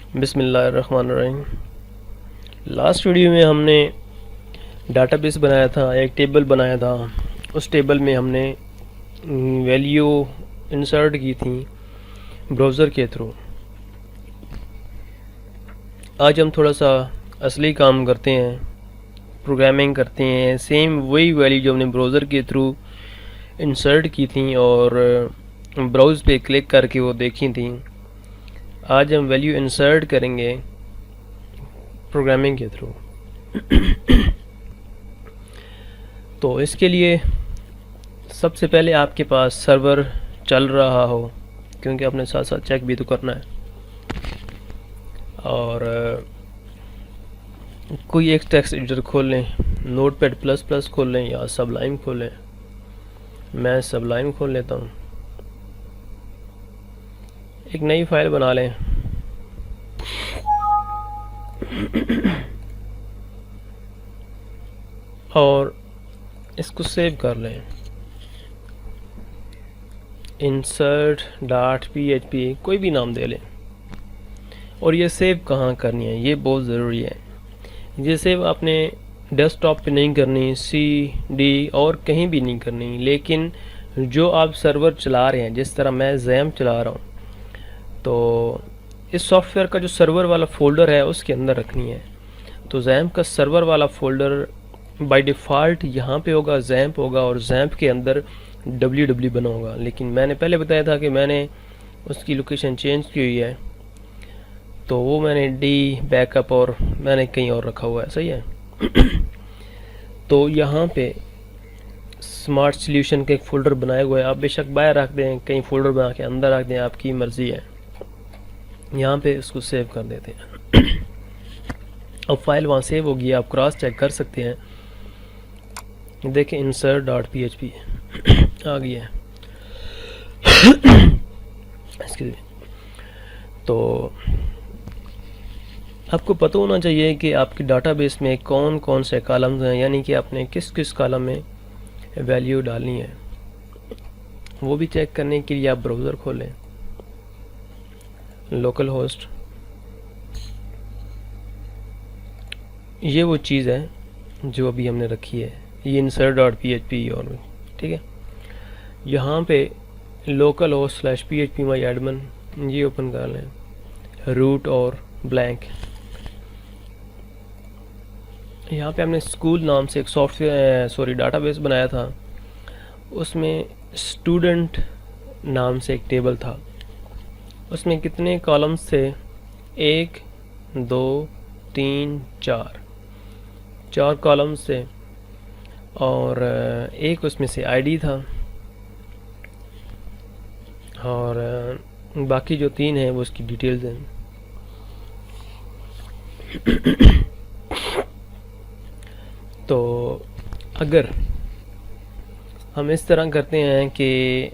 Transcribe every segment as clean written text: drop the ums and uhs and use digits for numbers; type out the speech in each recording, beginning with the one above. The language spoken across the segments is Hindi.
बिस्मिल्लाहिर्रहमानिर्रहीम। लास्ट वीडियो में हमने डाटाबेस बनाया था, एक टेबल बनाया था। उस टेबल में हमने वैल्यू इंसर्ट की थी ब्राउज़र के थ्रू। आज हम थोड़ा सा असली काम करते हैं, प्रोग्रामिंग करते हैं। सेम वही वैल्यू जो हमने ब्राउज़र के थ्रू इंसर्ट की थी और ब्राउज़ पे क्लिक करके वो देखी थी, आज हम वैल्यू इंसर्ट करेंगे प्रोग्रामिंग के थ्रू। तो इसके लिए सबसे पहले आपके पास सर्वर चल रहा हो, क्योंकि आपने साथ साथ चेक भी तो करना है। और कोई एक टेक्स्ट एडिटर खोल लें, नोटपैड प्लस प्लस खोल लें या सबलाइम खोल लें। मैं सबलाइम खोल लेता हूँ। एक नई फाइल बना लें। और इसको सेव कर लें, insert.php कोई भी नाम दे लें। और ये सेव कहाँ करनी है, ये बहुत ज़रूरी है। ये सेव आपने डेस्कटॉप पे नहीं करनी, CD और कहीं भी नहीं करनी, लेकिन जो आप सर्वर चला रहे हैं, जिस तरह मैं जैम चला रहा हूँ, तो इस सॉफ्टवेयर का जो सर्वर वाला फ़ोल्डर है उसके अंदर रखनी है। तो जैम का सर्वर वाला फ़ोल्डर बाय डिफ़ॉल्ट यहाँ पे होगा, जैम्प होगा, और जैम्प के अंदर www बना होगा। लेकिन मैंने पहले बताया था कि मैंने उसकी लोकेशन चेंज की हुई है, तो वो मैंने डी बैकअप और मैंने कहीं और रखा हुआ है। सही है। तो यहाँ पे स्मार्ट सॉल्यूशन के एक फ़ोल्डर बनाए हुए हैं। आप बेशक बाहर रख दें, कहीं फ़ोल्डर बना के अंदर रख दें, आपकी मर्ज़ी है। यहाँ पे इसको सेव कर देते हैं। अब फाइल वहाँ सेव होगी, आप क्रॉस चेक कर सकते हैं। देखें insert.php आ गई है। तो आपको पता होना चाहिए कि आपके डाटाबेस में कौन कौन से कॉलम्स हैं, यानी कि आपने किस किस कॉलम में वैल्यू डालनी है। वो भी चेक करने के लिए आप ब्राउज़र खोलें, लोकल होस्ट। ये वो चीज़ है जो अभी हमने रखी है, ये insert.php। और ठीक है, यहाँ पे लोकल होस्ट /phpMyAdmin ये ओपन कर लें, रूट और ब्लैंक। यहाँ पे हमने स्कूल नाम से एक सॉफ्टवेयर डाटाबेस बनाया था। उसमें स्टूडेंट नाम से एक टेबल था। उसमें कितने कॉलम्स थे? 1 2 3 4 कॉलम्स थे, और एक उसमें से आईडी था, और बाकी जो 3 हैं वो उसकी डिटेल्स हैं। तो अगर हम इस तरह करते हैं कि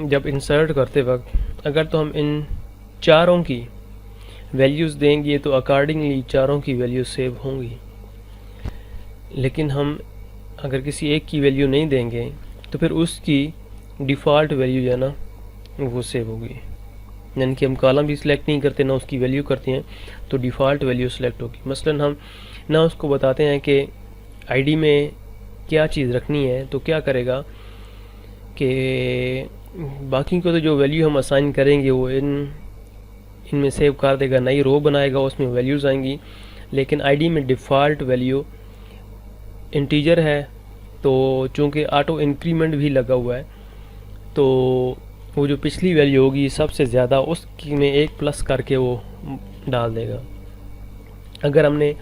जब इंसर्ट करते वक्त अगर तो हम इन चारों की वैल्यूज़ देंगे तो अकॉर्डिंगली चारों की वैल्यू सेव होंगी। लेकिन हम अगर किसी एक की वैल्यू नहीं देंगे तो फिर उसकी डिफ़ॉल्ट वैल्यू जो है ना वो सेव होगी। यानी कि हम कॉलम भी सिलेक्ट नहीं करते, ना उसकी वैल्यू करते हैं, तो डिफ़ॉल्ट वैल्यू सेलेक्ट होगी। मसलन हम ना उसको बताते हैं कि आईडी में क्या चीज़ रखनी है, तो क्या करेगा कि बाकी को तो जो वैल्यू हम असाइन करेंगे वो इनमें सेव कर देगा, नई रो बनाएगा, उसमें वैल्यूज़ आएंगी। लेकिन आईडी में डिफ़ॉल्ट वैल्यू इंटीजर है, तो चूँकि ऑटो इंक्रीमेंट भी लगा हुआ है, तो वो जो पिछली वैल्यू होगी सबसे ज़्यादा उसकी में 1 प्लस करके वो डाल देगा। अगर हमने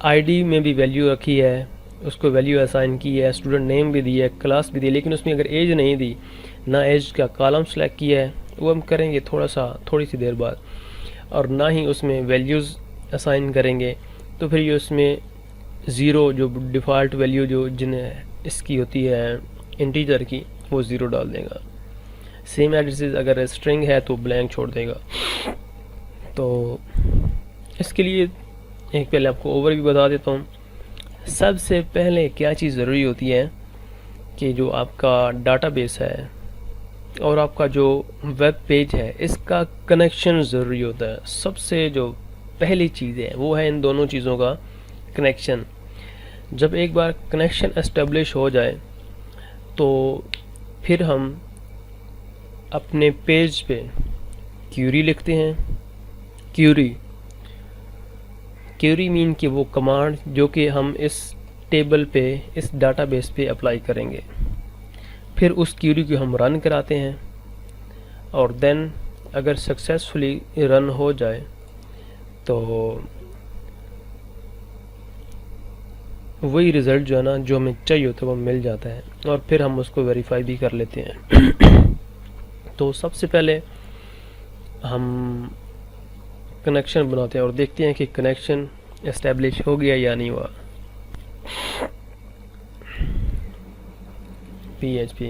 आईडी में भी वैल्यू रखी है, उसको वैल्यू असाइन की है, स्टूडेंट नेम भी दी है, क्लास भी दी, लेकिन उसमें अगर एज नहीं दी, ना एज का कॉलम सेलेक्ट किया है, वो हम करेंगे थोड़ी सी देर बाद, और ना ही उसमें वैल्यूज़ असाइन करेंगे, तो फिर ये उसमें ज़ीरो जो डिफ़ॉल्ट वैल्यू जो जिन्हें इसकी होती है इंटीजर की, वो ज़ीरो डाल देगा। सेम एड्रेसेस अगर स्ट्रिंग है तो ब्लैंक छोड़ देगा। तो इसके लिए एक पहले आपको ओवरव्यू बता देता हूँ। सबसे पहले क्या चीज़ ज़रूरी होती है कि जो आपका डाटाबेस है और आपका जो वेब पेज है इसका कनेक्शन ज़रूरी होता है। सबसे जो पहली चीज़ है वो है इन दोनों चीज़ों का कनेक्शन। जब एक बार कनेक्शन एस्टेब्लिश हो जाए तो फिर हम अपने पेज पे क्यूरी लिखते हैं। क्यूरी मीन कि वो कमांड जो कि हम इस टेबल पे, इस डाटाबेस पे अप्लाई करेंगे। फिर उस क्यूरी को हम रन कराते हैं और देन अगर सक्सेसफुली रन हो जाए तो वही रिज़ल्ट जो है ना, जो हमें चाहिए होता है वो मिल जाता है और फिर हम उसको वेरीफाई भी कर लेते हैं। तो सबसे पहले हम कनेक्शन बनाते हैं और देखते हैं कि कनेक्शन एस्टेब्लिश हो गया या नहीं हुआ। PHP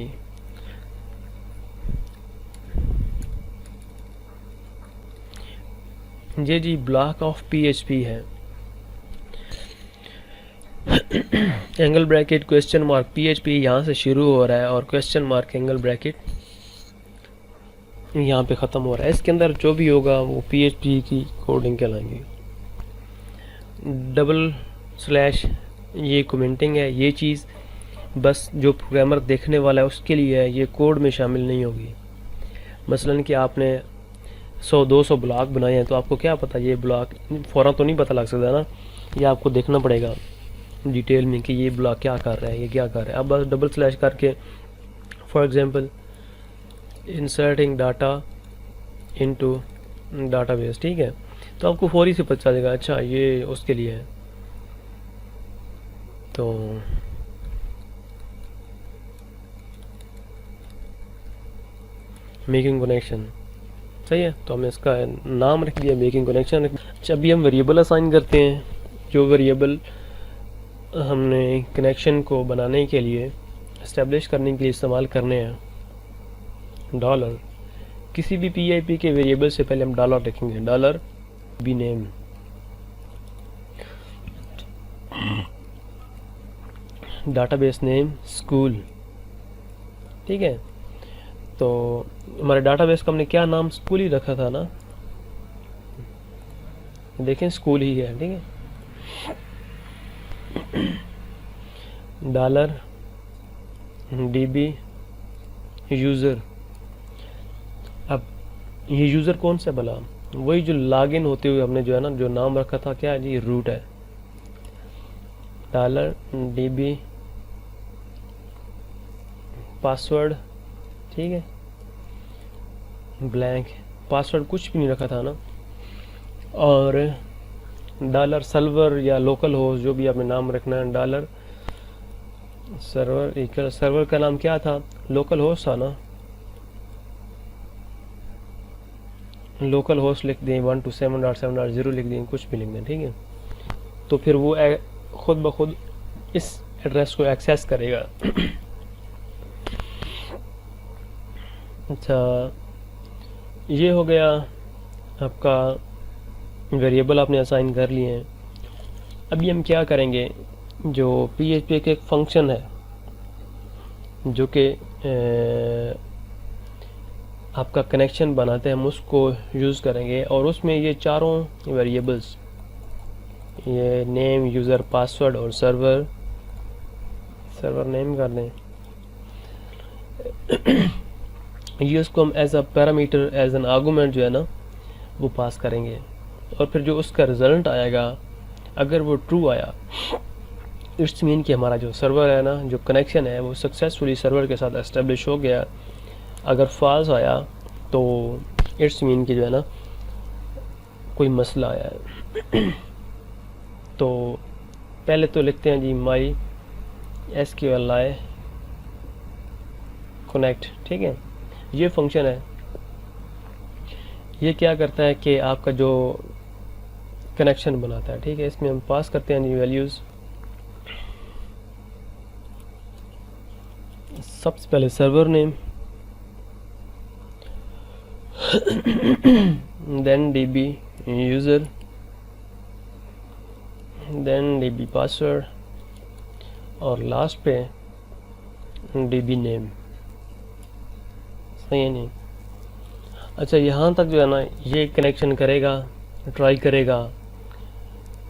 ये जी ब्लॉक ऑफ PHP है। Angle bracket question mark PHP यहाँ से शुरू हो रहा है और क्वेश्चन मार्क एंगल ब्रैकेट यहाँ पे ख़त्म हो रहा है। इसके अंदर जो भी होगा वो PHP की कोडिंग कहलाएंगी। डबल स्लैश ये कमेंटिंग है। ये चीज़ बस जो प्रोग्रामर देखने वाला है उसके लिए है, ये कोड में शामिल नहीं होगी। मसलन कि आपने 100-200 ब्लॉक बनाए हैं तो आपको क्या पता ये ब्लॉक फ़ौरन तो नहीं पता लग सकता ना, ये आपको देखना पड़ेगा डिटेल में कि ये ब्लॉक क्या कर रहा है, ये क्या कर रहा है। अब बस डबल स्लैश करके for example inserting data into database, ठीक है, तो आपको फौरी से पता चलेगा अच्छा ये उसके लिए है। तो मेकिंग कनेक्शन सही है, तो हमने इसका नाम रख दिया मेकिंग कनेक्शन। अच्छा अभी हम वेरिएबल असाइन करते हैं। जो वेरिएबल हमने कनेक्शन को बनाने के लिए, इस्टेब्लिश करने के लिए इस्तेमाल करने हैं, डॉलर। किसी भी PIP के वेरिएबल से पहले हम डॉलर रखेंगे, dollar B name, database name school, ठीक है। तो हमारे डाटाबेस का हमने क्या नाम, स्कूल ही रखा था ना, देखें स्कूल ही है, ठीक है। Dollar DB user. अब ये यूज़र कौन सा भला, वही जो लॉगिन होते हुए हमने जो है ना जो नाम रखा था, क्या है जी, रूट है। डॉलर DB पासवर्ड, ठीक है, ब्लैंक, पासवर्ड कुछ भी नहीं रखा था ना। और डॉलर सर्वर या लोकल होस्ट जो भी आपने नाम रखना है, डॉलर सर्वर इक्वल, सर्वर का नाम क्या था, लोकल होस्ट था ना, लोकल होस्ट लिख दें, 127.7.0 लिख दें, कुछ भी लिख दें, ठीक है। तो फिर वो खुद ब खुद इस एड्रेस को एक्सेस करेगा। अच्छा ये हो गया आपका वेरिएबल आपने असाइन कर लिए हैं। अभी हम क्या करेंगे, जो PHP के एक फंक्शन है जो कि आपका कनेक्शन बनाते हैं, हम उसको यूज़ करेंगे और उसमें ये चारों वेरिएबल्स, ये नेम, यूज़र, पासवर्ड और सर्वर नेम कर दें, ये उसको हम as a parameter, as an argument जो है ना वो पास करेंगे। और फिर जो उसका रिज़ल्ट आएगा अगर वो ट्रू आया, इट्स मीन कि हमारा जो सर्वर है ना, जो कनेक्शन है वो सक्सेसफुली सर्वर के साथ एस्टेब्लिश हो गया। अगर फॉल्स आया तो इट्स मीन कि जो है ना कोई मसला आया है। तो पहले तो लिखते हैं जी माई SQLi कनेक्ट, ठीक है। ये फंक्शन है, ये क्या करता है कि आपका जो कनेक्शन बनाता है, ठीक है। इसमें हम पास करते हैं जी वैल्यूज़। सबसे पहले server name, then DB user, then DB password और लास्ट पे DB नेम। सही है नहीं। अच्छा, यहाँ तक जो है ना ये कनेक्शन करेगा, ट्राई करेगा,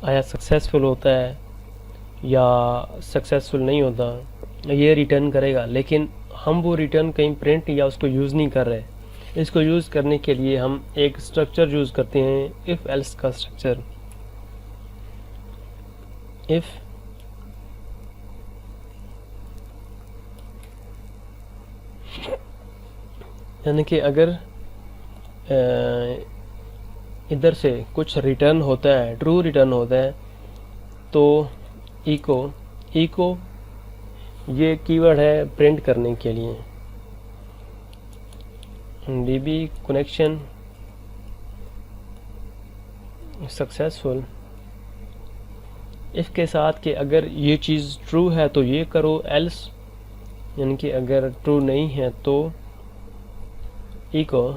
आया सक्सेसफुल होता है या सक्सेसफुल नहीं होता, ये रिटर्न करेगा। लेकिन हम वो रिटर्न कहीं प्रिंट या उसको यूज़ नहीं कर रहे। इसको यूज़ करने के लिए हम एक स्ट्रक्चर यूज़ करते हैं, इफ़ एल्स का स्ट्रक्चर। इफ़ यानी कि अगर इधर से कुछ रिटर्न होता है, ट्रू रिटर्न होता है, तो इको ये कीवर्ड है प्रिंट करने के लिए। डीबी कनेक्शन सक्सेसफुल, इफ़ के साथ कि अगर ये चीज़ ट्रू है तो ये करो, एल्स यानी कि अगर ट्रू नहीं है तो इको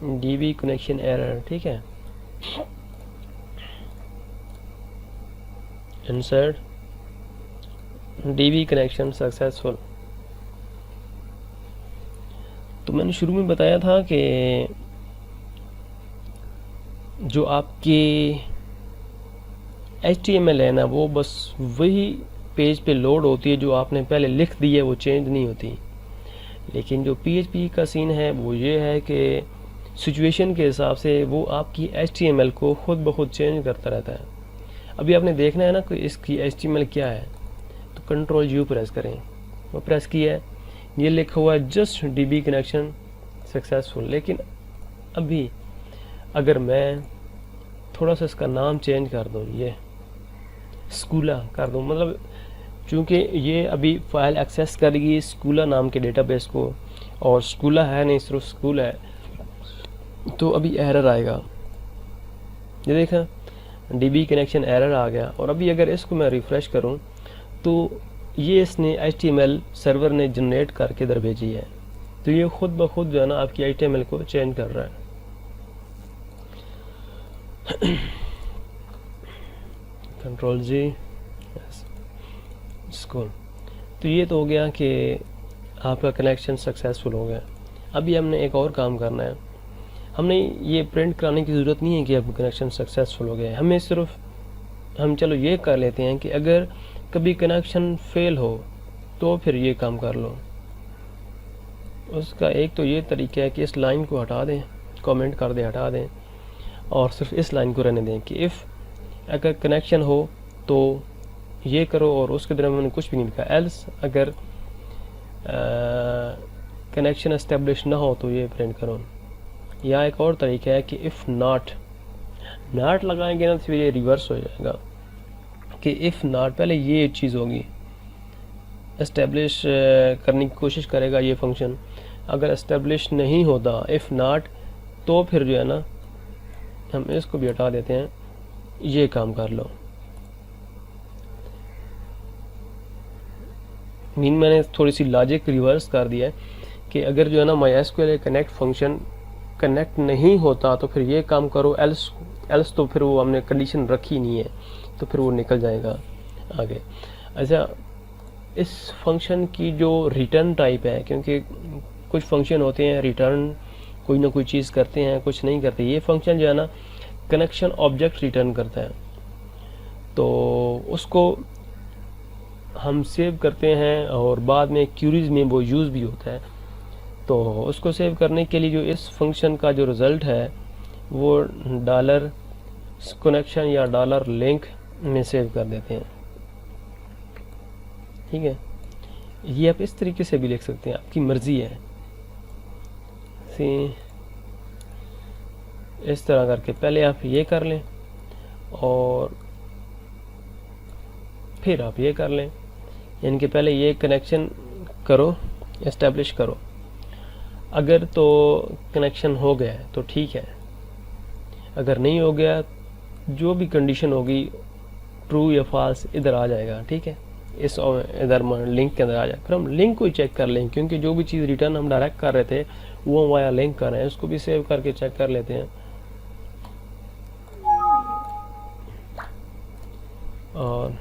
डीबी कनेक्शन एरर। ठीक है, इंसर्ट डीबी कनेक्शन सक्सेसफुल। तो मैंने शुरू में बताया था कि जो आपके HTML है ना, वो बस वही पेज पे लोड होती है जो आपने पहले लिख दी है, वो चेंज नहीं होती। लेकिन जो PHP का सीन है वो ये है कि सिचुएशन के हिसाब से वो आपकी HTML को खुद ब खुद चेंज करता रहता है। अभी आपने देखना है ना कि इसकी HTML क्या है, तो कंट्रोल U प्रेस करें। वो प्रेस किया है, ये लिखा हुआ है जस्ट DB कनेक्शन सक्सेसफुल। लेकिन अभी अगर मैं थोड़ा सा इसका नाम चेंज कर दूँ, ये स्कूला कर दूँ, मतलब चूँकि ये अभी फाइल एक्सेस करेगी स्कूला नाम के डेटाबेस को, और स्कूला है नहीं, सिर्फ स्कूल है, तो अभी एरर आएगा। ये देखा, DB कनेक्शन एरर आ गया। और अभी अगर इसको मैं रिफ़्रेश करूं तो ये इसने HTML सर्वर ने जनरेट करके इधर भेजी है, तो ये खुद ब खुद जो है ना आपकी HTML को चेंज कर रहा है। Control G, school. तो ये तो हो गया कि आपका कनेक्शन सक्सेसफुल हो गया। अभी हमने एक और काम करना है। हमने ये प्रिंट कराने की ज़रूरत नहीं है कि आपका कनेक्शन सक्सेसफुल हो गया। हमें सिर्फ हम चलो ये कर लेते हैं कि अगर कभी कनेक्शन फेल हो तो फिर ये काम कर लो। उसका एक तो ये तरीका है कि इस लाइन को हटा दें, कमेंट कर दें, हटा दें, और सिर्फ इस लाइन को रहने दें कि इफ़ अगर कनेक्शन हो तो ये करो, और उसके दौरान मैंने कुछ भी नहीं लिखा। एल्स अगर कनेक्शन एस्टेब्लिश ना हो तो ये प्रिंट करो। या एक और तरीका है कि इफ़ नॉट लगाएंगे ना तो फिर ये रिवर्स हो जाएगा कि इफ़ नॉट पहले ये चीज़ होगी, एस्टेब्लिश करने की कोशिश करेगा ये फंक्शन। अगर एस्टेब्लिश नहीं होता इफ़ नॉट, तो फिर जो है ना हम इसको भी हटा देते हैं, ये काम कर लो। मैंने थोड़ी सी लॉजिक रिवर्स कर दिया है कि अगर जो है ना MySQL कनेक्ट फंक्शन कनेक्ट नहीं होता तो फिर ये काम करो, एल्स तो फिर वो हमने कंडीशन रखी नहीं है, तो फिर वो निकल जाएगा आगे। अच्छा, इस फंक्शन की जो रिटर्न टाइप है, क्योंकि कुछ फंक्शन होते हैं रिटर्न कोई ना कोई चीज़ करते हैं, कुछ नहीं करते। ये फंक्शन जो है ना कनेक्शन ऑब्जेक्ट रिटर्न करता है, तो उसको हम सेव करते हैं और बाद में क्यूरीज में वो यूज़ भी होता है। तो उसको सेव करने के लिए जो इस फंक्शन का जो रिज़ल्ट है वो डॉलर कनेक्शन या डॉलर लिंक में सेव कर देते हैं। ठीक है, ये आप इस तरीके से भी लिख सकते हैं, आपकी मर्ज़ी है। इस तरह करके पहले आप ये कर लें और फिर आप ये कर लें, यानी कि पहले ये कनेक्शन करो, एस्टेब्लिश करो। अगर तो कनेक्शन हो गया तो ठीक है, अगर नहीं हो गया जो भी कंडीशन होगी ट्रू या फॉल्स इधर आ जाएगा। ठीक है, इस इधर लिंक के अंदर आ जाए। फिर हम लिंक को ही चेक कर लें, क्योंकि जो भी चीज़ रिटर्न हम डायरेक्ट कर रहे थे वो वाया लिंक कर रहे हैं, उसको भी सेव करके चेक कर लेते हैं। और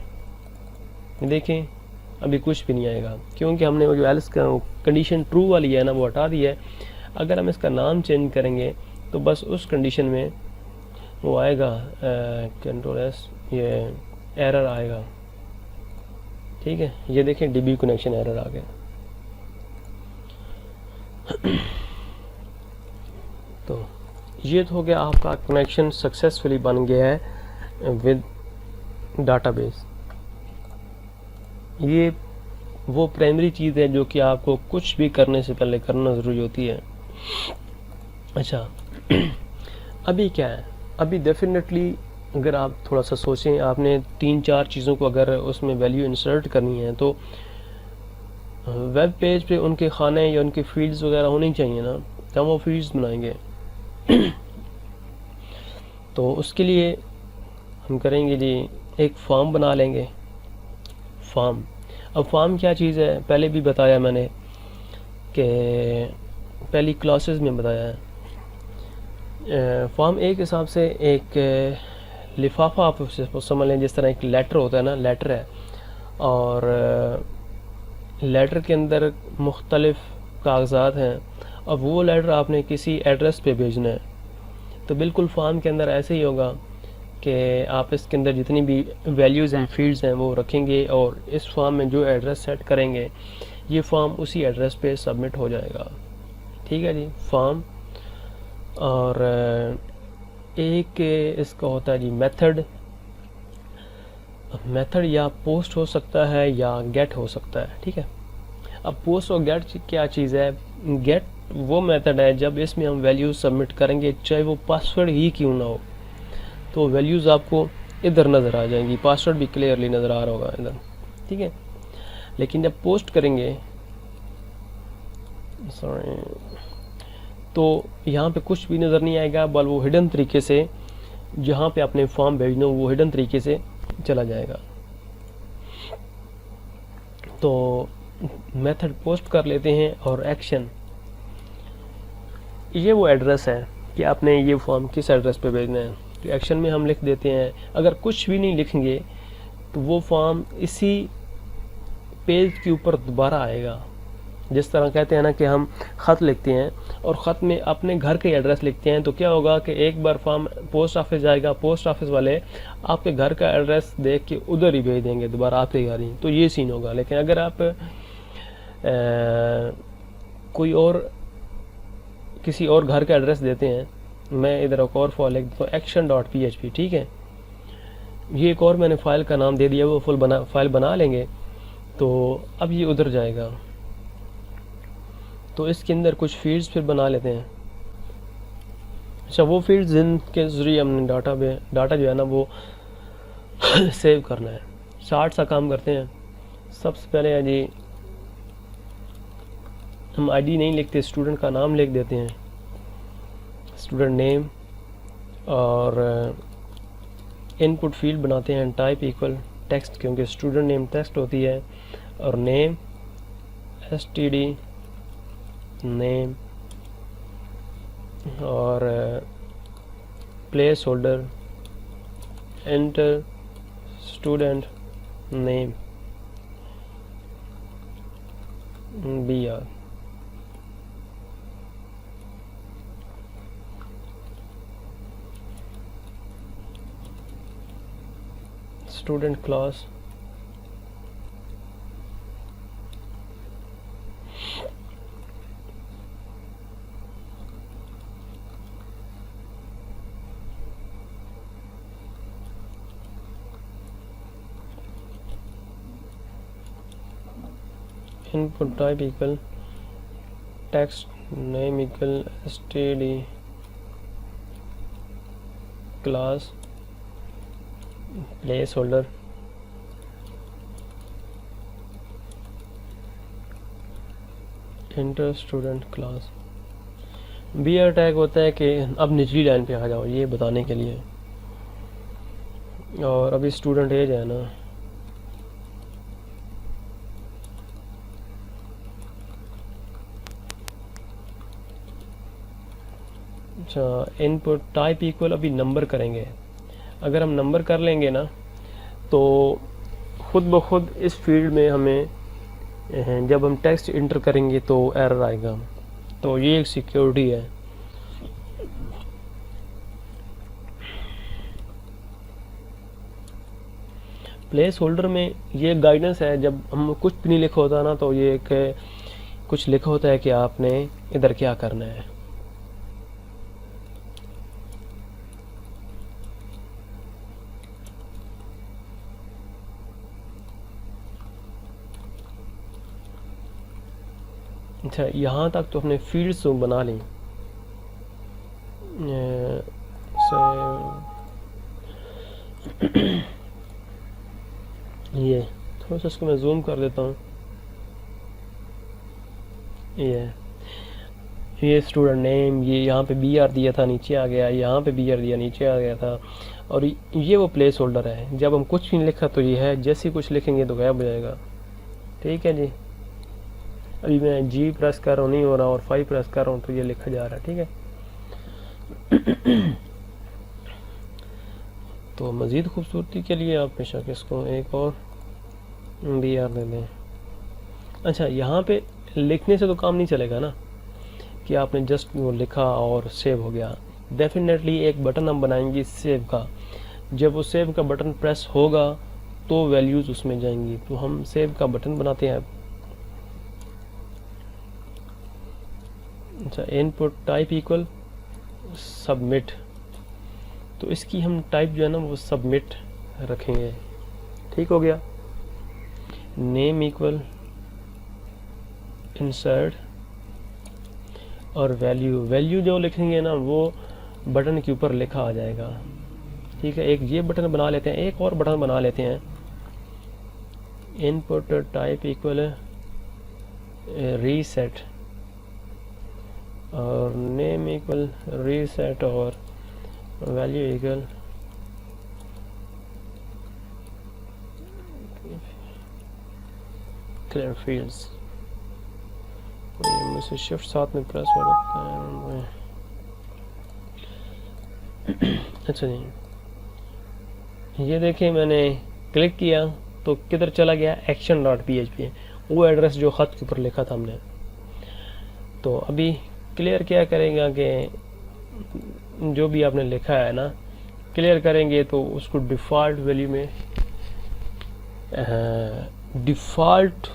देखें अभी कुछ भी नहीं आएगा, क्योंकि हमने वो जो एल्स कंडीशन ट्रू वाली है ना वो हटा दी है। अगर हम इसका नाम चेंज करेंगे तो बस उस कंडीशन में वो आएगा, कंट्रोल एस, ये एरर आएगा। ठीक है, ये देखें डीबी कनेक्शन एरर आ गया। तो ये तो हो गया, आपका कनेक्शन सक्सेसफुली बन गया है विद डाटाबेस। ये वो प्राइमरी चीज़ है जो कि आपको कुछ भी करने से पहले करना ज़रूरी होती है। अच्छा अभी क्या है, अभी डेफिनेटली अगर आप थोड़ा सा सोचें, आपने 3-4 चीज़ों को अगर उसमें वैल्यू इंसर्ट करनी है तो वेब पेज पे उनके खाने या उनके फील्ड्स वगैरह होने चाहिए ना, तो हम वो फील्ड्स बनाएंगे। तो उसके लिए हम करेंगे जी, एक फॉर्म बना लेंगे। फॉर्म, अब फॉर्म क्या चीज़ है पहले भी बताया मैंने कि पहली क्लासेस में बताया है। फॉर्म एक हिसाब से एक लिफाफा आप समझ लें, जिस तरह एक लेटर होता है ना, लेटर है, और लेटर के अंदर मुख्तलिफ कागज़ात हैं। अब वो लेटर आपने किसी एड्रेस पे भेजना है, तो बिल्कुल फॉर्म के अंदर ऐसे ही होगा कि आप इसके अंदर जितनी भी वैल्यूज़ हैं, फील्ड्स हैं, वो रखेंगे और इस फॉर्म में जो एड्रेस सेट करेंगे ये फॉर्म उसी एड्रेस पे सबमिट हो जाएगा। ठीक है जी, फॉर्म। और एक इसका होता है जी मेथड। मेथड या पोस्ट हो सकता है या गेट हो सकता है। ठीक है, अब पोस्ट और गेट क्या चीज़ है? गेट वो मेथड है जब इसमें हम वैल्यूज़ सबमिट करेंगे, चाहे वो पासवर्ड ही क्यों ना हो, तो वैल्यूज़ आपको इधर नज़र आ जाएंगी, पासवर्ड भी क्लियरली नज़र आ रहा होगा इधर। ठीक है, लेकिन जब पोस्ट करेंगे, सॉरी, तो यहाँ पे कुछ भी नज़र नहीं आएगा, बल वो हिडन तरीके से जहाँ पे आपने फॉर्म भेजना हो वो हिडन तरीके से चला जाएगा। तो मेथड पोस्ट कर लेते हैं, और एक्शन, ये वो एड्रेस है कि आपने ये फॉर्म किस एड्रेस पे भेजना है। तो एक्शन में हम लिख देते हैं, अगर कुछ भी नहीं लिखेंगे तो वो फॉर्म इसी पेज के ऊपर दोबारा आएगा। जिस तरह कहते हैं ना कि हम ख़त लिखते हैं और ख़त में अपने घर के एड्रेस लिखते हैं, तो क्या होगा कि एक बार फॉर्म पोस्ट ऑफिस जाएगा, पोस्ट ऑफिस वाले आपके घर का एड्रेस देख के उधर ही भेज देंगे दोबारा आपके घर ही, तो ये सीन होगा। लेकिन अगर आप कोई और किसी और घर का एड्रेस देते हैं, मैं इधर एक और फाइल लिख देता हूँ action.php। ठीक है, ये एक और मैंने फाइल का नाम दे दिया, वो फाइल बना लेंगे, तो अब ये उधर जाएगा। तो इसके अंदर कुछ फील्ड्स फिर बना लेते हैं। अच्छा, वो फील्ड्स जिनके ज़रिए हमने डाटा जो है ना वो सेव करना है, शार्ट सा काम करते हैं। सबसे पहले है जी, हम आईडी नहीं लिखते, स्टूडेंट का नाम लिख देते हैं, स्टूडेंट नेम, और इनपुट फील्ड बनाते हैं टाइप इक्वल टेक्स्ट, क्योंकि स्टूडेंट नेम टेक्स्ट होती है, और नेम std नेम, और place holder enter student name br। Student class, input type equal text, name equal std class, place holder inter student class. br tag होता है कि अब निचली लाइन पे आ जाओ, ये बताने के लिए। और अभी स्टूडेंट एज है ना, अच्छा, इनपुट टाइप इक्वल अभी नंबर करेंगे। अगर हम नंबर कर लेंगे ना तो खुद ब खुद इस फील्ड में हमें जब हम टेक्स्ट इंटर करेंगे तो एरर आएगा। तो ये एक सिक्योरिटी है। प्लेस होल्डर में ये गाइडेंस है, जब हम कुछ भी नहीं लिखा होता ना तो ये एक कुछ लिखा होता है कि आपने इधर क्या करना है। अच्छा, यहाँ तक तो हमने फील्ड्स तो बना ली। ये थोड़ा सा इसको मैं जूम कर देता हूँ। ये स्टूडेंट नेम, ये यहाँ पे BR दिया था नीचे आ गया, यहाँ पे BR दिया नीचे आ गया था। और ये वो प्लेस होल्डर है, जब हम कुछ भी नहीं लिखा तो ये है, जैसे ही कुछ लिखेंगे तो गायब हो जाएगा। ठीक है जी। अभी मैं G प्रेस कर रहा हूँ, नहीं हो रहा, और 5 प्रेस कर रहा हूँ तो ये लिखा जा रहा है। ठीक है। तो मज़ीद खूबसूरती के लिए आप बेशक इसको एक और BR दे दें। अच्छा, यहाँ पे लिखने से तो काम नहीं चलेगा ना कि आपने जस्ट वो लिखा और सेव हो गया। डेफिनेटली एक बटन हम बनाएंगे सेव का। जब वो सेव का बटन प्रेस होगा तो वैल्यूज़ उसमें जाएंगी। तो हम सेव का बटन बनाते हैं। अच्छा, इनपुट टाइप इक्वल सबमिट। तो इसकी हम टाइप जो है ना वो सबमिट रखेंगे। ठीक हो गया। नेम इक्वल इंसर्ट, और वैल्यू जो लिखेंगे ना वो बटन के ऊपर लिखा आ जाएगा। ठीक है। एक ये बटन बना लेते हैं, एक और बटन बना लेते हैं। इनपुट टाइप इक्वल रीसेट, और नेम इक्वल रीसेट, और वैल्यू इक्वल क्लियर फील्ड्स। मुझसे शिफ्ट साथ में प्रेस हो रहा है। अच्छा जी, ये देखें मैंने क्लिक किया तो किधर चला गया, action.php, वो एड्रेस जो ख़त के ऊपर लिखा था हमने। तो अभी क्लियर क्या करेगा कि जो भी आपने लिखा है ना, क्लियर करेंगे तो उसको डिफ़ॉल्ट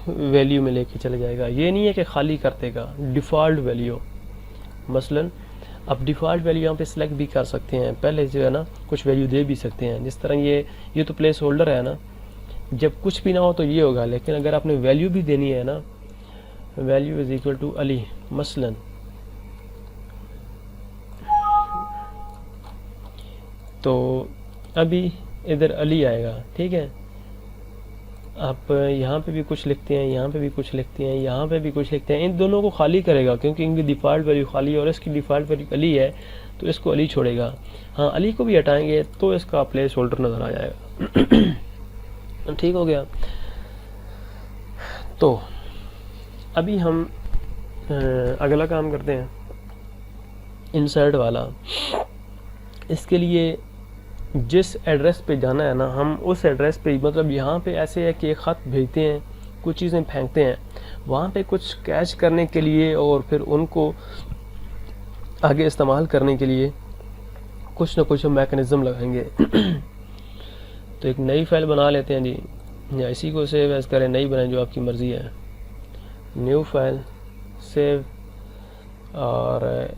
वैल्यू में लेके चले जाएगा। ये नहीं है कि खाली कर देगा, डिफ़ॉल्ट वैल्यू। मसलन आप डिफ़ॉल्ट वैल्यू यहाँ पे सिलेक्ट भी कर सकते हैं, पहले जो है ना कुछ वैल्यू दे भी सकते हैं। जिस तरह ये तो प्लेस होल्डर है ना, जब कुछ भी ना हो तो ये होगा। लेकिन अगर आपने वैल्यू भी देनी है ना, value is equal to Ali मसलन, तो अभी इधर अली आएगा। ठीक है। आप यहाँ पे भी कुछ लिखते हैं, यहाँ पे भी कुछ लिखते हैं, यहाँ पे भी कुछ लिखते हैं, इन दोनों को खाली करेगा क्योंकि इनकी डिफ़ॉल्ट वैल्यू खाली है और इसकी डिफ़ॉल्ट वैल्यू अली है, तो इसको अली छोड़ेगा। हाँ, अली को भी हटाएंगे तो इसका प्लेस होल्डर नज़र आ जाएगा। ठीक हो गया। तो अभी हम अगला काम करते हैं, इंसर्ट वाला। इसके लिए जिस एड्रेस पे जाना है ना, हम उस एड्रेस पे, मतलब यहाँ पे ऐसे है कि एक ख़त भेजते हैं, कुछ चीज़ें फेंकते हैं, वहाँ पे कुछ कैच करने के लिए और फिर उनको आगे इस्तेमाल करने के लिए कुछ ना कुछ हम मैकेनिज़्म लगाएंगे। तो एक नई फाइल बना लेते हैं जी, या इसी को सेव एज करें, नई बनाएं, जो आपकी मर्ज़ी है। न्यू फाइल, सेव, और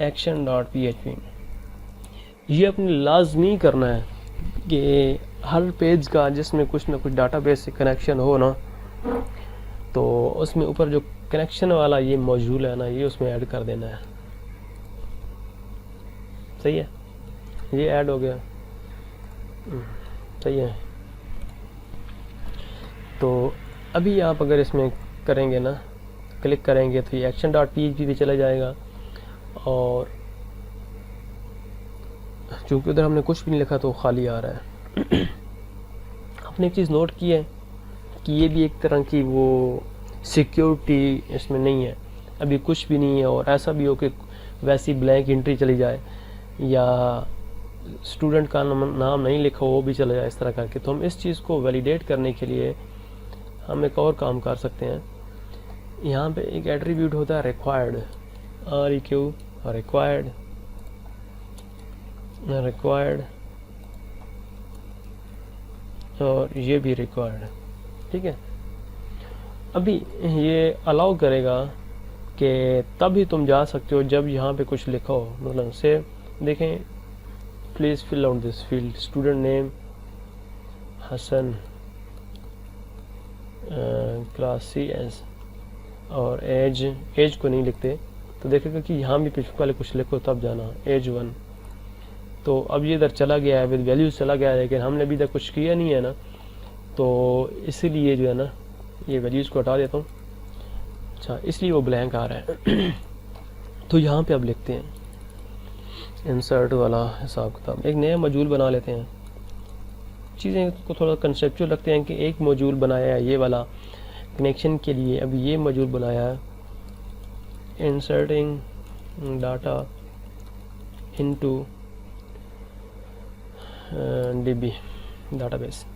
action.php। ये अपने लाजमी करना है कि हर पेज का जिसमें कुछ ना कुछ डाटाबेस से कनेक्शन हो ना, तो उसमें ऊपर जो कनेक्शन वाला ये मौजूद है ना, ये उसमें ऐड कर देना है। सही है, ये ऐड हो गया। सही है। तो अभी आप अगर इसमें करेंगे ना, क्लिक करेंगे तो ये action.php भी चला जाएगा। और चूँकि उधर हमने कुछ भी नहीं लिखा तो खाली आ रहा है। आपने एक चीज़ नोट की है कि ये भी एक तरह की वो सिक्योरिटी इसमें नहीं है, अभी कुछ भी नहीं है। और ऐसा भी हो कि वैसी ब्लैंक एंट्री चली जाए या स्टूडेंट का नाम नहीं लिखा वो भी चला जाए इस तरह करके। तो हम इस चीज़ को वैलिडेट करने के लिए हम एक और काम कर सकते हैं। यहाँ पे एक एट्रीब्यूट होता है रिक्वायर्ड, REQ, रिक्वायर्ड और ये भी रिक्वायर्ड, ठीक है। अभी ये अलाउ करेगा कि तभी तुम जा सकते हो जब यहाँ पे कुछ लिखा हो। मतलब से देखें, please fill out this field, student name Hasan, class CS और एज को नहीं लिखते तो देखेगा कि यहाँ भी पहले कुछ लिखो तब जाना, एज 1। तो अब ये इधर चला गया है, विद वैल्यूज चला गया है, लेकिन हमने अभी तक कुछ किया नहीं है ना, तो इसीलिए जो है ना ये वैल्यूज़ को हटा देता हूँ। अच्छा, इसलिए वो ब्लैंक आ रहा है। तो यहाँ पे अब लिखते हैं इंसर्ट वाला हिसाब किताब, एक नया मॉड्यूल बना लेते हैं। चीज़ें को थोड़ा कंसेप्चुअल रखते हैं कि एक मॉड्यूल बनाया है ये वाला कनेक्शन के लिए, अभी ये मॉड्यूल बनाया है inserting data into DB database.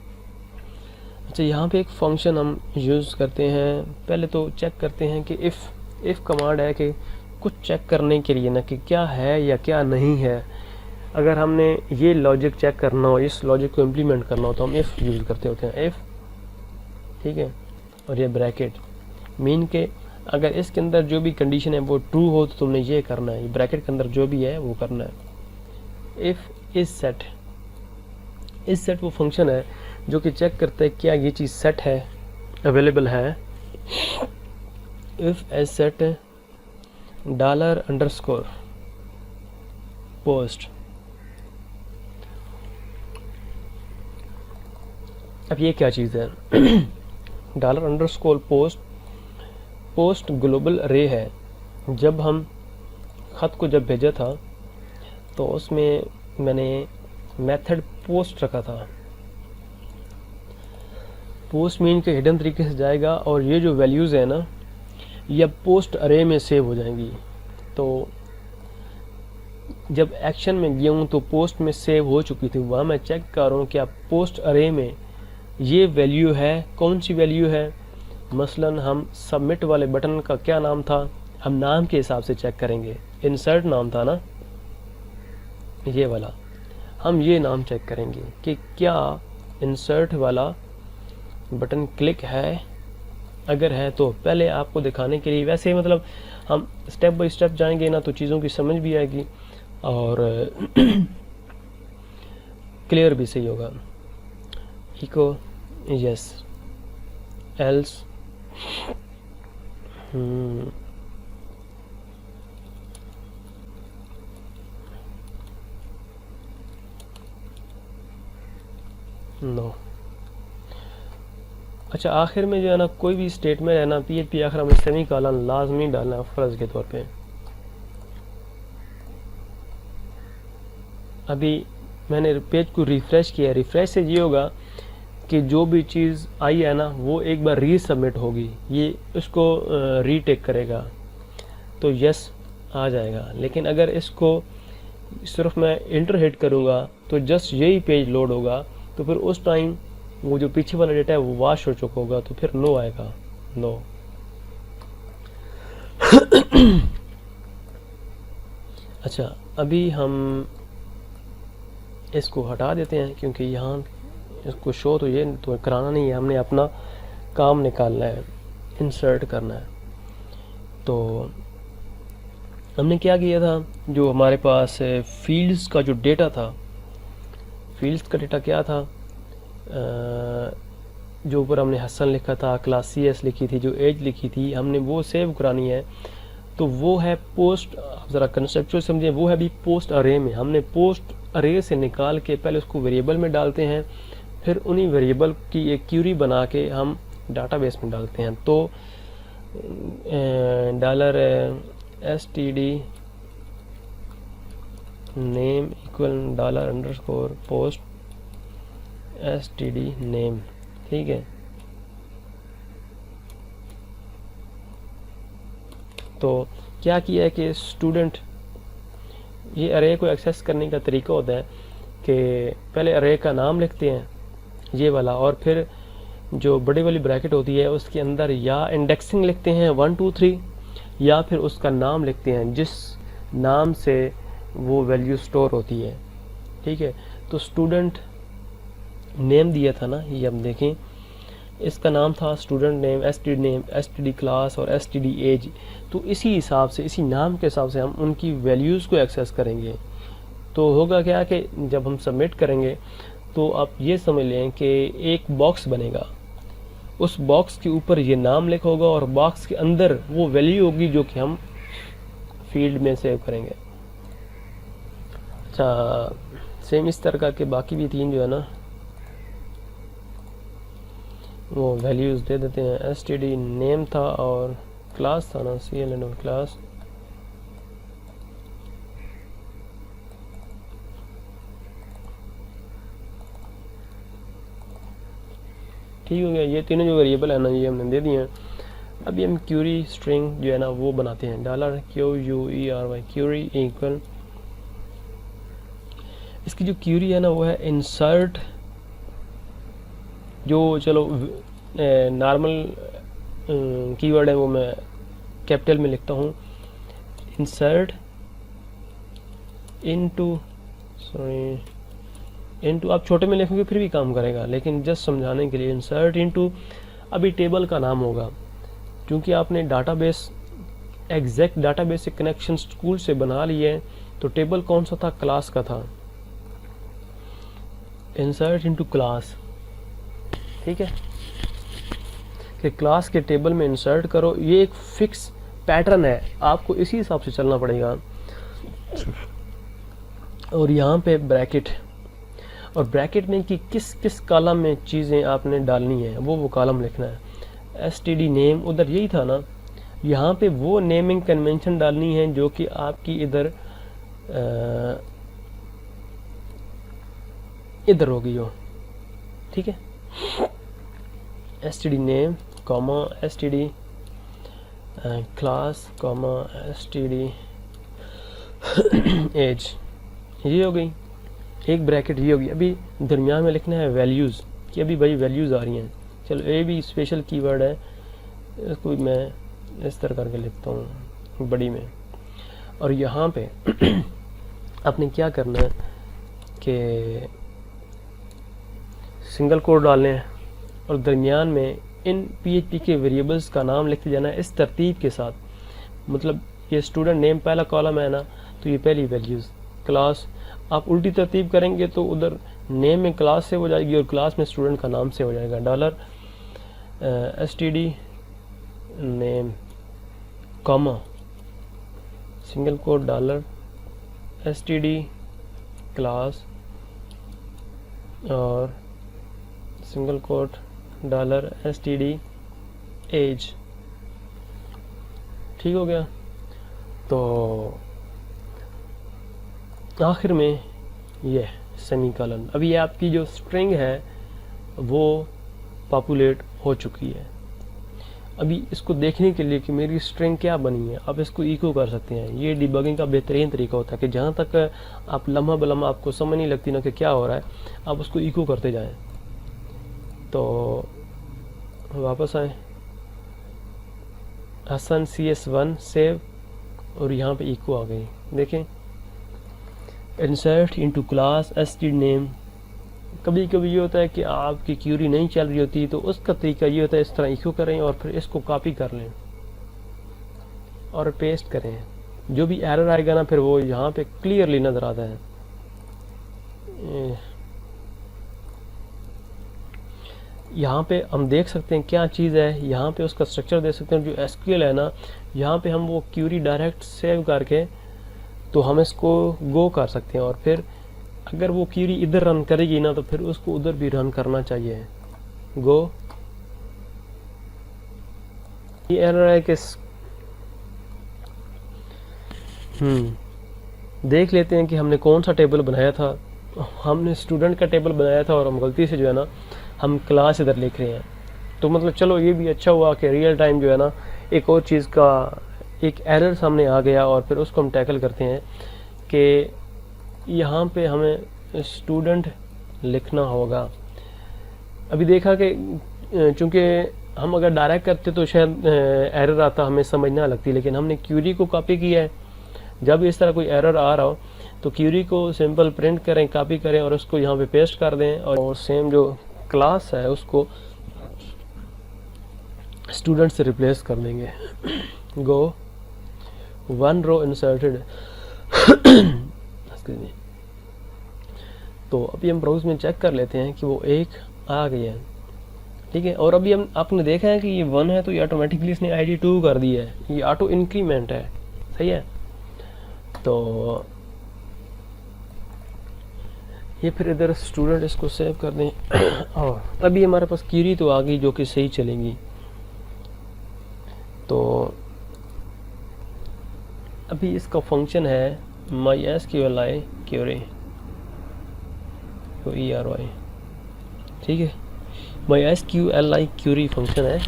अच्छा, यहाँ पे एक फंक्शन हम यूज़ करते हैं। पहले तो चेक करते हैं कि इफ़ कमांड है कि कुछ चेक करने के लिए ना कि क्या है या क्या नहीं है। अगर हमने ये लॉजिक चेक करना हो, इस लॉजिक को इम्प्लीमेंट करना हो तो हम इफ़ यूज़ करते होते हैं, इफ़, ठीक है। और ये ब्रैकेट मीन के अगर इसके अंदर जो भी कंडीशन है वो ट्रू हो तो तुमने ये करना है, ब्रैकेट के अंदर जो भी है वो करना है। इफ़ इज सेट, इस सेट वो फंक्शन है जो कि चेक करता है क्या ये चीज़ सेट है, अवेलेबल है। If is set $_ post. अब ये क्या चीज़ है? $_ पोस्ट ग्लोबल अरे है। जब हम ख़त को जब भेजा था तो उसमें मैंने मेथड पोस्ट रखा था। पोस्ट मीन के हिडन तरीके से जाएगा और ये जो वैल्यूज़ है ना ये पोस्ट अरे में सेव हो जाएंगी। तो जब एक्शन में गया हूँ तो पोस्ट में सेव हो चुकी थी, वहाँ मैं चेक कर रहा हूँ कि पोस्ट अरे में ये वैल्यू है। कौन सी वैल्यू है? मसलन हम सबमिट वाले बटन का क्या नाम था, हम नाम के हिसाब से चेक करेंगे। इंसर्ट नाम था ना ये वाला, हम ये नाम चेक करेंगे कि क्या इंसर्ट वाला बटन क्लिक है। अगर है तो पहले आपको दिखाने के लिए, वैसे मतलब हम स्टेप बाय स्टेप जाएंगे ना तो चीज़ों की समझ भी आएगी और क्लियर भी सही होगा। Echo yes else no. अच्छा, आखिर में जो है ना कोई भी स्टेटमेंट है ना PHP आखिर में सेमीकोलन लाजमी डालना फ़र्ज़ के तौर पे। अभी मैंने पेज को रिफ़्रेश किया, रिफ़्रेश से ये होगा कि जो भी चीज़ आई है ना वो एक बार रीसबमिट होगी, ये उसको रीटेक करेगा तो यस आ जाएगा। लेकिन अगर इसको सिर्फ मैं इंटर हिट करूँगा तो जस्ट यही पेज लोड होगा, तो फिर उस टाइम वो जो पीछे वाला डेटा है वो वॉश हो चुका होगा, तो फिर नो आएगा, नो। अच्छा, अभी हम इसको हटा देते हैं क्योंकि यहाँ इसको शो तो ये तो कराना नहीं है, हमने अपना काम निकालना है, इंसर्ट करना है। तो हमने क्या किया था, जो हमारे पास फील्ड्स का जो डेटा था, फील्ड्स का डेटा क्या था, जो ऊपर हमने हसन लिखा था, क्लास CS लिखी थी, जो एज लिखी थी, हमने वो सेव करानी है। तो वो है पोस्ट, आप ज़रा कंसेप्चुअल समझें, वो है भी पोस्ट अरे में। हमने पोस्ट अरे से निकाल के पहले उसको वेरिएबल में डालते हैं, फिर उन्हीं वेरिएबल की एक क्यूरी बना के हम डाटाबेस में डालते हैं। तो $std name equal $_ post std name, ठीक है। तो क्या किया है कि स्टूडेंट, ये अरे को एक्सेस करने का तरीका होता है कि पहले अरे का नाम लिखते हैं ये वाला, और फिर जो बड़ी वाली ब्रैकेट होती है उसके अंदर या इंडेक्सिंग लिखते हैं 1 2 3, या फिर उसका नाम लिखते हैं जिस नाम से वो वैल्यू स्टोर होती है। ठीक है, तो स्टूडेंट नेम दिया था ना, ये अब देखें, इसका नाम था स्टूडेंट नेम, एसटीडी क्लास और एसटीडी एज। तो इसी हिसाब से, इसी नाम के हिसाब से हम उनकी वैल्यूज़ को एक्सेस करेंगे। तो होगा क्या कि जब हम सबमिट करेंगे तो आप ये समझ लें कि एक बॉक्स बनेगा, उस बॉक्स के ऊपर ये नाम लिखा होगा और बॉक्स के अंदर वो वैल्यू होगी जो कि हम फील्ड में सेव करेंगे। अच्छा, सेम इस तरह के बाकी भी 3 जो है ना वो वैल्यूज़ दे देते हैं। एसटीडी नेम था और क्लास था ना, CLN क्लास। ठीक हो गया, ये तीनों जो वेरिएबल है ना ये हमने दे दिए हैं। अभी हम क्यूरी स्ट्रिंग जो है ना वो बनाते हैं, $QUERY क्यूरी इक्वल, इसकी जो क्यूरी है ना वो है इंसर्ट, जो चलो नॉर्मल कीवर्ड है वो मैं कैपिटल में लिखता हूँ, इंसर्ट इनटू, इनटू आप छोटे में लिखोगे फिर भी काम करेगा, लेकिन जस्ट समझाने के लिए इंसर्ट इनटू, अभी टेबल का नाम होगा, क्योंकि आपने डाटाबेस, एग्जैक्ट डाटाबेस से कनेक्शन स्कूल से बना लिए हैं, तो टेबल कौन सा था, क्लास का था। इंसर्ट इनटू क्लास, ठीक है, कि क्लास के टेबल में इंसर्ट करो। ये एक फिक्स पैटर्न है, आपको इसी हिसाब से चलना पड़ेगा। और यहाँ पे ब्रैकेट, और ब्रैकेट में कि किस किस कॉलम में चीज़ें आपने डालनी है वो कॉलम लिखना है। एसटीडी नेम उधर यही था ना, यहाँ पे वो नेमिंग कन्वेंशन डालनी है जो कि आपकी इधर होगी जो, ठीक है। STD name comma STD class comma STD age, ये हो गई एक ब्रैकेट, ये होगी। अभी दरमियान में लिखना है वैल्यूज़, कि अभी भाई वैल्यूज़ आ रही हैं। चलो ये भी स्पेशल कीवर्ड है, इसको भी मैं इस तरह करके लिखता हूँ बड़ी में। और यहाँ पे आपने क्या करना है कि सिंगल कोट डालने हैं और दरमियान में इन PHP के वेरिएबल्स का नाम लिखते जाना है इस तरतीब के साथ। मतलब ये स्टूडेंट नेम पहला कॉलम है ना, तो ये पहली वैल्यूज़, क्लास आप उल्टी तरतीब करेंगे तो उधर नेम में क्लास से हो जाएगी और क्लास में स्टूडेंट का नाम से हो जाएगा। Dollar STD name comma single quote dollar STD class और single quote dollar STD age, ठीक हो गया। तो आखिर में ये सेमीकोलन, अभी ये आपकी जो स्ट्रिंग है वो पॉपुलेट हो चुकी है। अभी इसको देखने के लिए कि मेरी स्ट्रिंग क्या बनी है, आप इसको इको कर सकते हैं। ये डिबगिंग का बेहतरीन तरीका होता है कि जहाँ तक आप लम्हा बलम्हा आपको समझ नहीं लगती ना कि क्या हो रहा है, आप उसको इको करते जाएं। तो वापस आए, हसन CS1 सेव, और यहाँ पे इको आ गई। देखें, insert into class STD name. कभी कभी ये होता है कि आपकी क्यूरी नहीं चल रही होती, तो उसका तरीका ये होता है इस तरह इको करें और फिर इसको कॉपी कर लें और पेस्ट करें। जो भी एरर आएगा ना फिर वो यहाँ पे क्लियरली नज़र आता है। यहाँ पे हम देख सकते हैं क्या चीज़ है, यहाँ पे उसका स्ट्रक्चर देख सकते हैं। जो SQL है ना, यहाँ पे हम वो क्यूरी डायरेक्ट सेव करके तो हम इसको गो कर सकते हैं, और फिर अगर वो क्यूरी इधर रन करेगी ना तो फिर उसको उधर भी रन करना चाहिए। गो, ये एरर है कि देख लेते हैं कि हमने कौन सा टेबल बनाया था। हमने स्टूडेंट का टेबल बनाया था और हम गलती से जो है ना हम क्लास इधर लिख रहे हैं। तो मतलब चलो ये भी अच्छा हुआ कि रियल टाइम जो है ना एक और चीज़ का एक एरर सामने आ गया और फिर उसको हम टैकल करते हैं कि यहाँ पे हमें स्टूडेंट लिखना होगा। अभी देखा कि चूँकि हम अगर डायरेक्ट करते तो शायद एरर आता, हमें समझ ना लगती, लेकिन हमने क्यूरी को कॉपी किया है। जब इस तरह कोई एरर आ रहा हो तो क्यूरी को सिंपल प्रिंट करें, कॉपी करें और उसको यहाँ पे पेस्ट कर दें, और सेम जो क्लास है उसको स्टूडेंट से रिप्लेस कर देंगे। Go one row inserted. तो अभी हम ब्राउज में चेक कर लेते हैं कि वो एक आ गई है, ठीक है। और अभी हम आपने देखा है कि ये 1 है तो ये ऑटोमेटिकली इसने ID 2 कर दी है, ये ऑटो इंक्रीमेंट है, सही है। तो ये फिर इधर स्टूडेंट इसको सेव कर दें। और अभी हमारे पास क्यूरी तो आ गई जो कि सही चलेगी। तो अभी इसका फंक्शन है MySQLi क्यूरी, तो ERY, ठीक है। MySQLi क्यूरी फंक्शन है।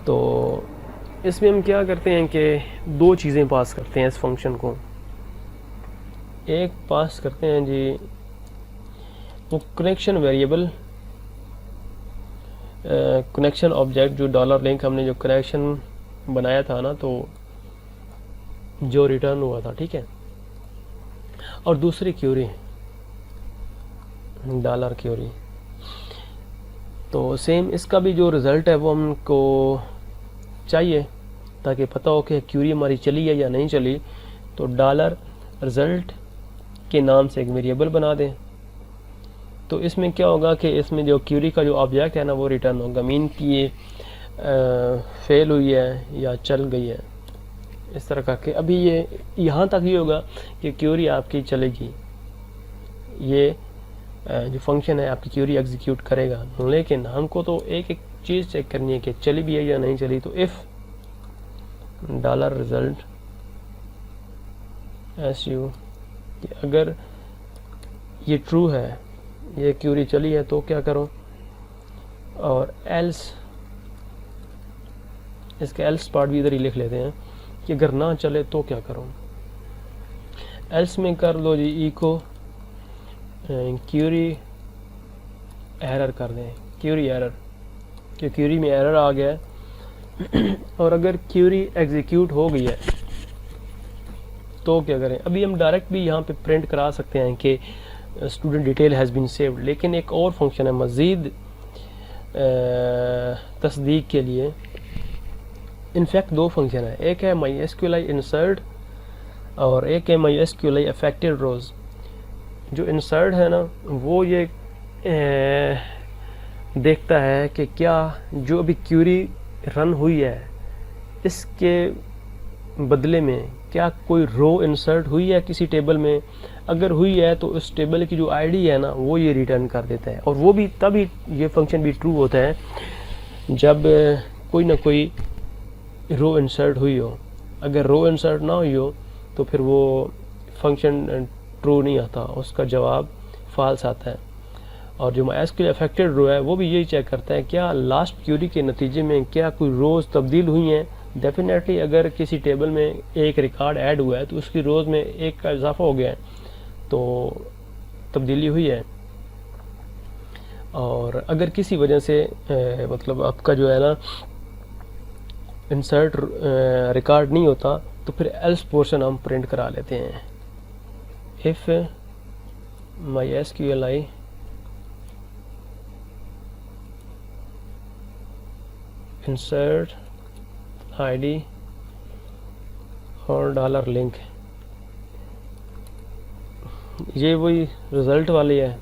तो इसमें हम क्या करते हैं कि 2 चीज़ें पास करते हैं इस फंक्शन को। एक पास करते हैं जी वो कनेक्शन वेरिएबल, कनेक्शन ऑब्जेक्ट, जो $लिंक हमने जो कनेक्शन बनाया था ना, तो जो रिटर्न हुआ था, ठीक है। और दूसरी क्यूरी, $क्यूरी। तो सेम इसका भी जो रिज़ल्ट है वो हमको चाहिए ताकि पता हो कि क्यूरी हमारी चली है या नहीं चली। तो $रिज़ल्ट के नाम से एक वेरिएबल बना दें। तो इसमें क्या होगा कि इसमें जो क्यूरी का जो ऑब्जेक्ट है ना वो रिटर्न होगा, मीन कि ये फेल हुई है या चल गई है, इस तरह का। कि अभी ये यहाँ तक ही होगा कि क्यूरी आपकी चलेगी, ये जो फंक्शन है आपकी क्यूरी एग्जीक्यूट करेगा। लेकिन हमको तो एक एक चीज़ चेक करनी है कि चली भी है या नहीं चली। तो इफ़ $रिज़ल्ट SU, अगर ये ट्रू है, ये क्यूरी चली है, तो क्या करो। और एल्स, इसका एल्स पार्ट भी इधर ही लिख लेते हैं कि अगर ना चले तो क्या करो। एल्स में कर लो जी इको क्यूरी एरर कर दें, क्यूरी एरर, कि क्यूरी में एरर आ गया है। और अगर क्यूरी एग्जीक्यूट हो गई है तो क्या करें। अभी हम डायरेक्ट भी यहाँ पे प्रिंट करा सकते हैं कि student detail has been saved, लेकिन एक और फंक्शन है मज़ीद तस्दीक के लिए। इनफैक्ट 2 फंक्शन है, एक है MySQLi इंसर्ट और एक है MySQLi अफेक्टेड रोज़। जो इंसर्ट है ना वो ये देखता है कि क्या जो अभी क्यूरी रन हुई है इसके बदले में क्या कोई रो इंसर्ट हुई है किसी टेबल में। अगर हुई है तो उस टेबल की जो आईडी है ना वो ये रिटर्न कर देता है। और वो भी तभी ये फंक्शन भी ट्रू होता है जब कोई ना कोई रो इंसर्ट हुई हो। अगर रो इंसर्ट ना हुई हो तो फिर वो फंक्शन ट्रू नहीं आता, उसका जवाब फॉल्स आता है। और जो MySQL अफेक्टेड रो है वो भी यही चेक करता है क्या लास्ट क्यूरी के नतीजे में क्या कोई रोज़ तब्दील हुई हैं। डेफिनेटली अगर किसी टेबल में एक रिकॉर्ड ऐड हुआ है तो उसकी रोज़ में एक का इजाफा हो गया है तो तब्दीली हुई है। और अगर किसी वजह से मतलब आपका जो है ना इंसर्ट रिकॉर्ड नहीं होता तो फिर एल्स पोर्शन हम प्रिंट करा लेते हैं। इफ़ MySQLi इंसर्ट ID और $लिंक, ये वही रिज़ल्ट वाली है,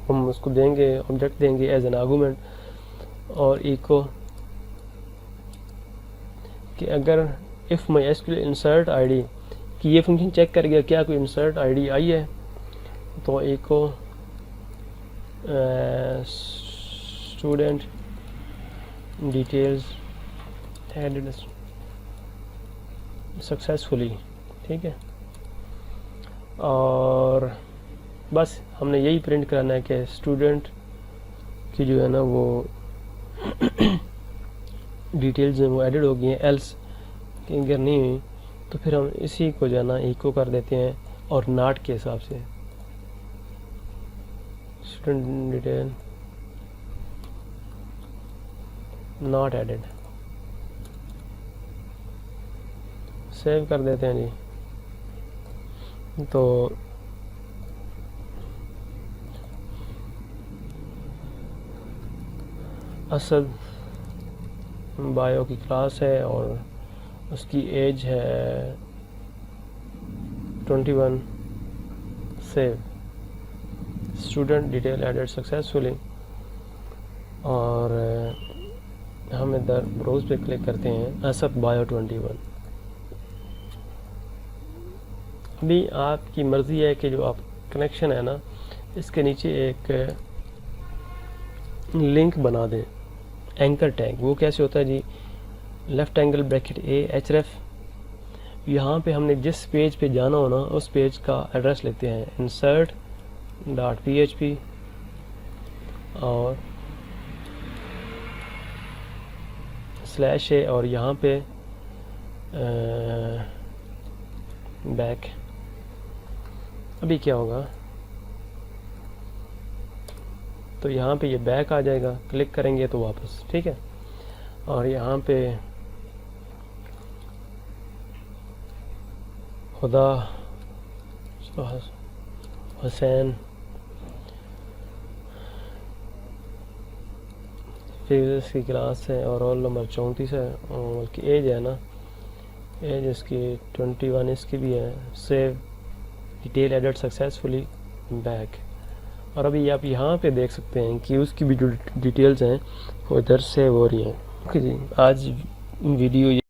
हम उसको देंगे, ऑब्जेक्ट देंगे एज एन आर्गूमेंट। और इको कि अगर इफ़ MySQL इंसर्ट ID कि ये फंक्शन चेक कर गया क्या कोई इंसर्ट ID आई है, तो echo student details added successfully, ठीक है। और बस हमने यही प्रिंट कराना है कि स्टूडेंट की जो है ना वो डिटेल्स हैं वो एडिड हो गई हैं। एल्स कि अगर नहीं हुई तो फिर हम इसी को जो है ना इको कर देते हैं और नाट के हिसाब से student detail not added, save कर देते हैं जी। तो असद बायो की क्लास है और उसकी एज है 21, save. Student detail added successfully, और हम इधर ब्राउज पे क्लिक करते हैं असद बायो 21। अभी आपकी मर्ज़ी है कि जो आप कनेक्शन है ना, इसके नीचे एक लिंक बना दें, एंकर टैग। वो कैसे होता है जी, लेफ़्ट एंगल ब्रैकेट href, यहाँ पे हमने जिस पेज पे जाना हो ना उस पेज का एड्रेस लेते हैं, insert.php और /a, और यहाँ पे बैक। अभी क्या होगा, तो यहाँ पे ये बैक आ जाएगा, क्लिक करेंगे तो वापस, ठीक है। और यहाँ पे खुदा हुसैन फिजिक्स की क्लास है और रोल नंबर 34 है, और बल्कि एज है ना, एज इसकी 21 इसकी भी है। Save detail added successfully, back. और अभी आप यहाँ पे देख सकते हैं कि उसकी भी जो डिटेल्स हैं वो इधर सेव हो रही हैं। ओके जी, आज वीडियो